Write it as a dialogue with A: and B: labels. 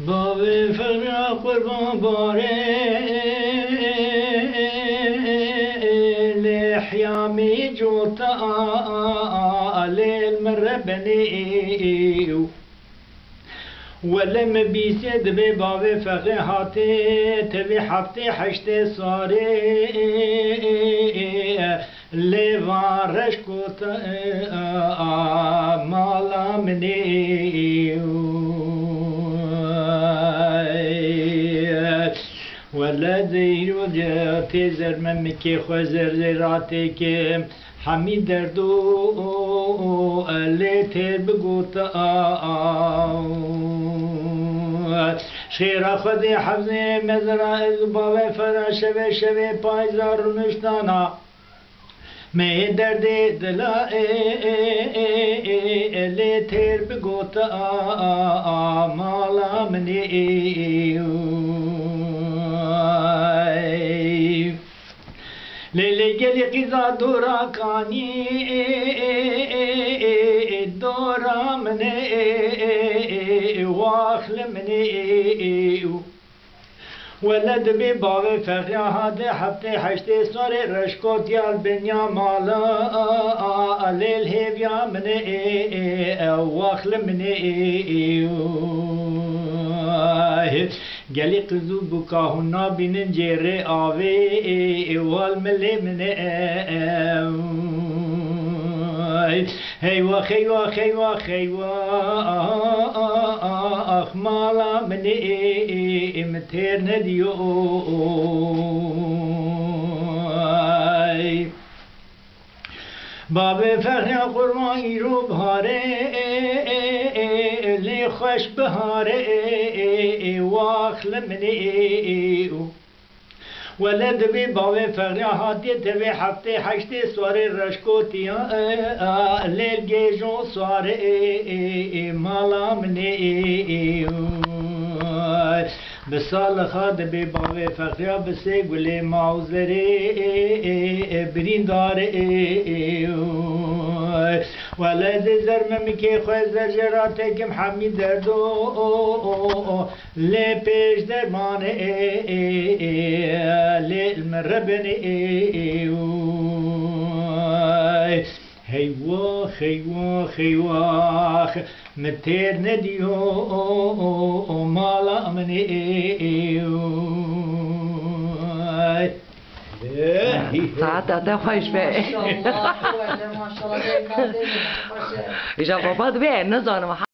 A: Bavê Fexro qurban barê لحيامي جوتا ليل مربني ولم بيسد ببابي فخي هاتي تبي حفتي حشتي صاري ليفارش كوتا مالا مني ولا زير وجاتي زر ممكي خزر زراتي كي حميد دردو اللي تبقوتا شيرا خدي حفظي مزرا بابي فرا شبي شبي بايزار مشتانا ماي دردي دلا اللي تبقوتا مالا مني ليلي قلي قزا دورا كاني دورا مني واخل مني ولد ببابي فخري هادي حفتي حشتي صاري رشكوت يا البنيا مالا ليل هيفيا مني واخل مني قالي قزو بكاهنا بين جيري آوي والملي من هيوا خيوا خيوا خيوا أخمالا مني متير نديو بابي فخري قرما يرو بهاري لي خوش بهاري واخل مني ولد بي بابي فخري هاتي تبي حفتي حشتي صاري رشكوتي ليل جيجون صاري مالا مني بسال خاد بي بابي فخري بسي قولي معوزري برينداري ولد زرممكي خوي زرجراتك محمي دردو لي بيش درماني لي المربني هيوا خيوا خيوا متير نديو مالا مني
B: ساعت ده خوش به
C: ماشاءالله ما شاء الله
B: ایجا بابا به نزانم